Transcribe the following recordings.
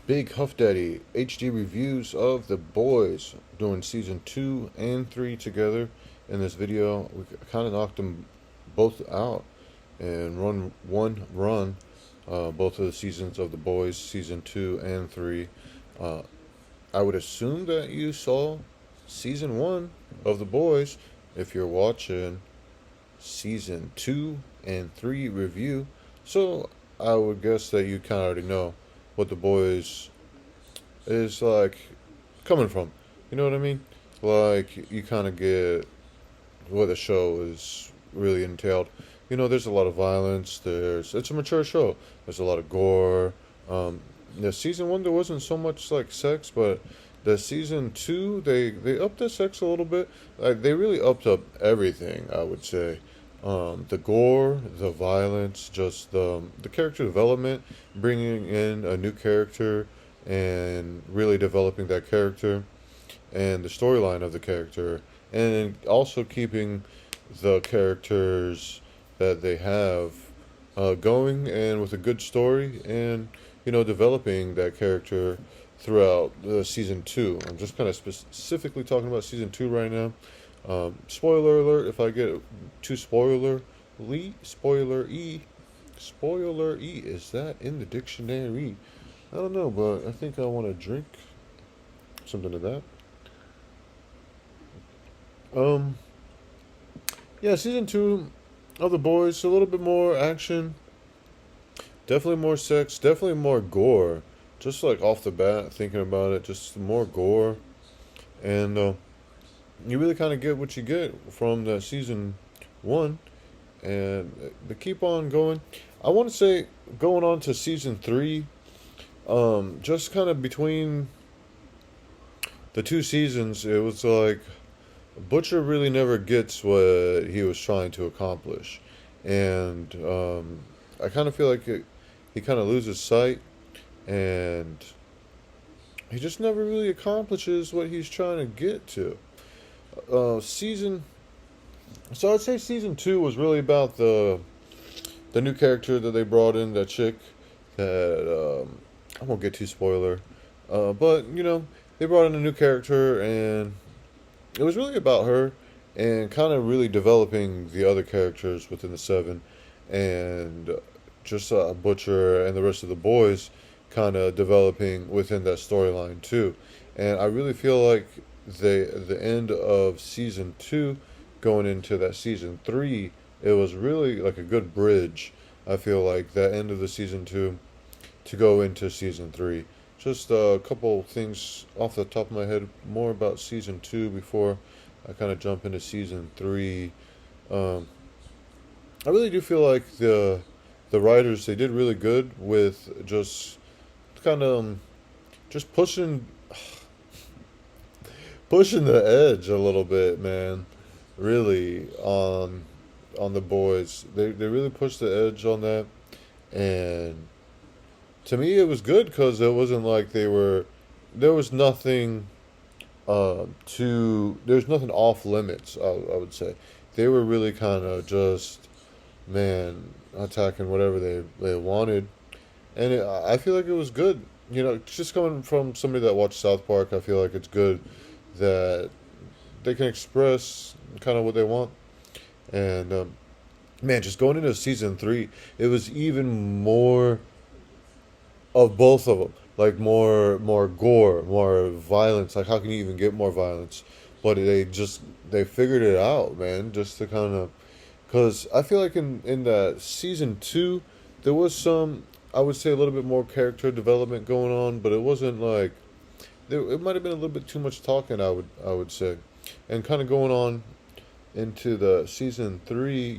Big Huff Daddy HD reviews of The Boys, doing season 2 and 3 together. In this video, we kind of knocked them both out and run one run, both of the seasons of The Boys, season 2 and 3. Uh, I would assume that you saw season 1 of The Boys if you're watching season 2 and 3 review. So I would guess that you kind of already know what The Boys is like coming from. You know what I mean? Like, you kind of get what the show is really entailed. You know, there's a lot of violence. It's a mature show. There's a lot of gore. The season 1 there wasn't so much like sex, but the season 2 they upped the sex a little bit. Like, they really upped up everything, I would say. The gore, the violence, just the character development, bringing in a new character and really developing that character and the storyline of the character, and also keeping the characters that they have going and with a good story, and developing that character throughout season 2. I'm just kind of specifically talking about season 2 right now. Spoiler alert if I get too spoiler e, is that in the dictionary? I don't know, but I think I want to drink something to that. Um, yeah, season 2 of The Boys, a little bit more action, definitely more sex, definitely more gore. Just like off the bat, thinking about it, just more gore, and you really kind of get what you get from the season 1, and they keep on going. I want to say going on to season 3, just kind of between the two seasons, it was like Butcher really never gets what he was trying to accomplish, and I kind of feel like he kind of loses sight, and he just never really accomplishes what he's trying to get to. Season So I'd say season 2 was really about the new character that they brought in, that chick that I won't get too spoiler, but they brought in a new character, and it was really about her and kind of really developing the other characters within the seven, and just Butcher and the rest of the boys kind of developing within that storyline too. And I really feel like the end of season 2 going into that season 3, it was really like a good bridge. I feel like that end of the season 2 to go into season 3. Just a couple things off the top of my head more about season 2 before I kind of jump into season 3. Um, I really do feel like the writers, they did really good with just kind of just pushing the edge a little bit, man. Really on the boys, they really pushed the edge on that, and to me it was good because it wasn't like there was nothing there's nothing off limits. I would say they were really kind of just, man, attacking whatever they wanted, and I feel like it was good. Just coming from somebody that watched South Park, I feel like it's good that they can express kind of what they want. And man, just going into season 3, it was even more of both of them. Like more gore, more violence. Like, how can you even get more violence? But they figured it out, man. Just to kind of, because I feel like in that season 2, there was some, I would say, a little bit more character development going on, but it wasn't like it might have been a little bit too much talking. I would say, and kind of going on into the season 3,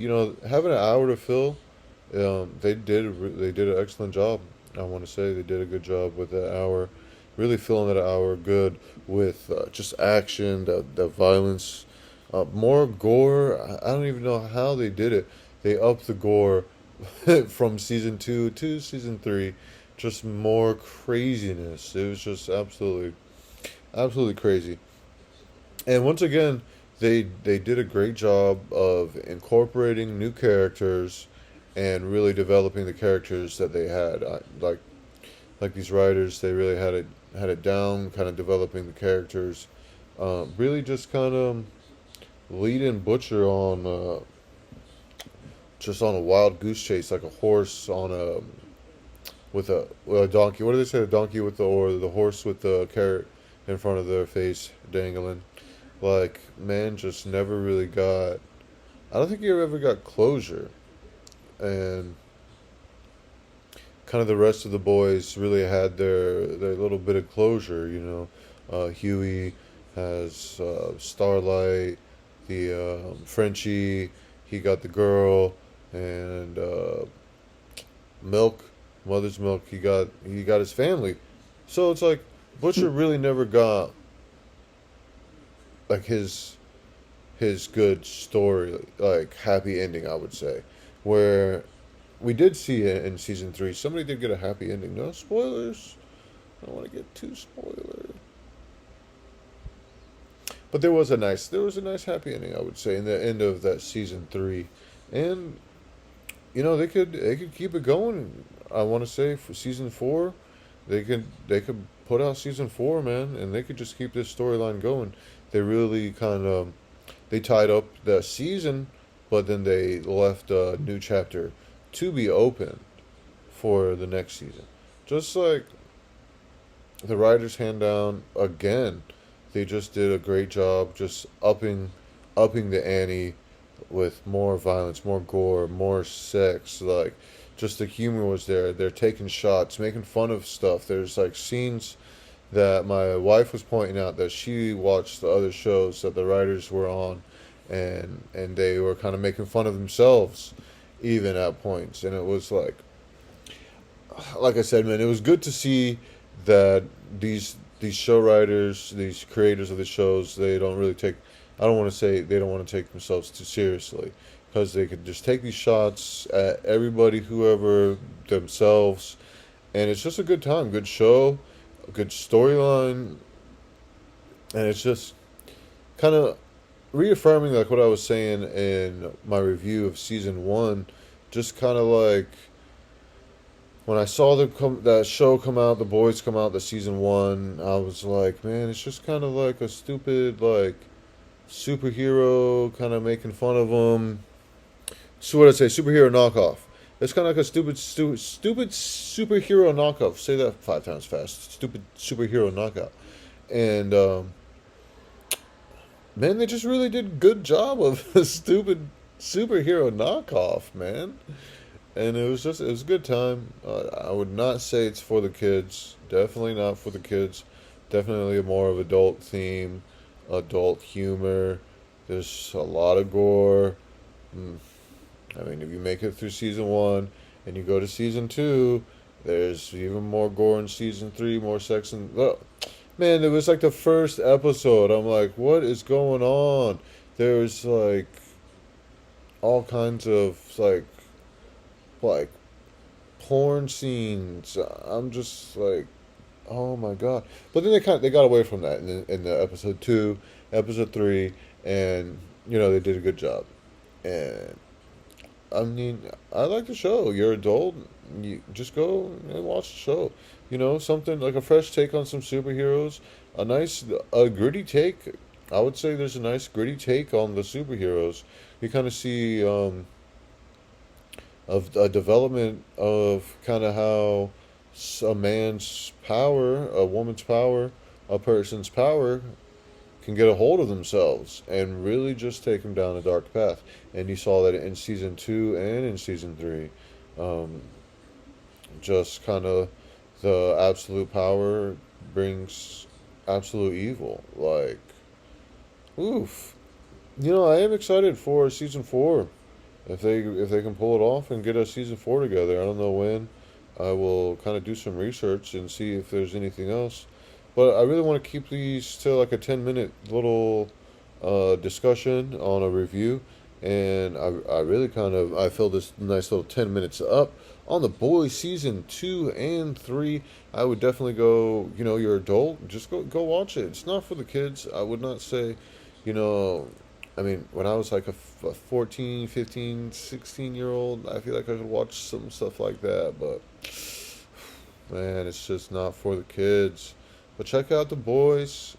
having an hour to fill, they did an excellent job. I want to say they did a good job with that hour, really filling that hour good with just action, the violence, more gore. I don't even know how they did it. They upped the gore from season 2 to season 3, just more craziness. It was just absolutely crazy. And once again, they did a great job of incorporating new characters and really developing the characters that they had. Like, like these writers, they really had it down, kind of developing the characters. Really just kind of leading Butcher on just on a wild goose chase, like a horse on a with a donkey. What do they say? The donkey with the horse with the carrot in front of their face dangling. Like, man, just never really got. I don't think he ever got closure, and kind of the rest of the boys really had their little bit of closure. Huey has Starlight, the Frenchie. He got the girl, and Milk, Mother's Milk. He got his family. So it's like Butcher really never got like his good story, like happy ending, I would say, where we did see it in season three. Somebody did get a happy ending. No spoilers. I don't want to get too spoiler. But there was a nice happy ending, I would say, in the end of that season three, and they could keep it going. I want to say for season four, they could put out season four, man, and they could just keep this storyline going. They really they tied up the season, but then they left a new chapter to be opened for the next season. Just like the writers hand down again, they just did a great job just upping the ante with more violence, more gore, more sex. Like, just the humor was there. They're taking shots, making fun of stuff. There's like scenes that my wife was pointing out that she watched the other shows that the writers were on, and they were kind of making fun of themselves even at points, and it was like I said, man, it was good to see that these show writers, these creators of the shows, they don't really take. I don't want to say they don't want to take themselves too seriously, because they could just take these shots at everybody, whoever, themselves, and it's just a good time, good show, a good storyline, and it's just kind of reaffirming like what I was saying in my review of season one. Just kind of like when I saw that show come out, the boys come out, the season one, I was like, man, it's just kind of like a stupid like superhero, kind of making fun of them. So what I say, superhero knockoff. It's kind of like a stupid superhero knockoff. Say that 5 times fast. Stupid superhero knockout. And man, they just really did a good job of a stupid superhero knockoff, man. And it was a good time. I would not say it's for the kids. Definitely not for the kids. Definitely a more of adult theme, adult humor. There's a lot of gore. Mm, I mean, if you make it through season one and you go to season two, there's even more gore in season three, more sex and man, it was like the first episode. I'm like, what is going on? There's like all kinds of like porn scenes. I'm just like, oh my god! But then they got away from that in the episode two, episode three, and they did a good job. And I mean, I like the show. You're adult. You just go and watch the show. Something like a fresh take on some superheroes. A gritty take. I would say there's a nice gritty take on the superheroes. You kind of see of a development of kind of how a man's power, a woman's power, a person's power can get a hold of themselves and really just take them down a dark path. And you saw that in season two and in season three. Um, just kind of the absolute power brings absolute evil. Like, oof. I am excited for season four. If they can pull it off and get a season four together, I don't know when. I will kind of do some research and see if there's anything else. But I really want to keep these to like a 10-minute little discussion on a review. And I really I fill this nice little 10 minutes up on The Boys season 2 and 3. I would definitely go, you're adult, just go watch it. It's not for the kids. I would not say, you know, I mean, when I was like a 14, 15, 16-year-old, I feel like I could watch some stuff like that, but Man, it's just not for the kids. But check out The Boys,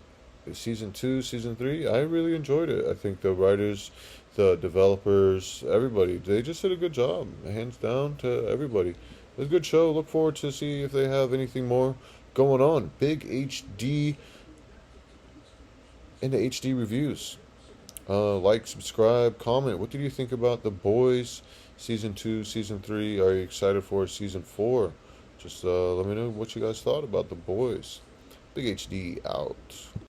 season 2, season 3. I really enjoyed it. I think the writers, the developers, everybody, they just did a good job. Hands down to everybody. It was a good show. Look forward to see if they have anything more going on. Big HD into HD reviews. Like, subscribe, comment. What did you think about The Boys season 2, season 3? Are you excited for season 4? Just let me know what you guys thought about The Boys. Big HD out.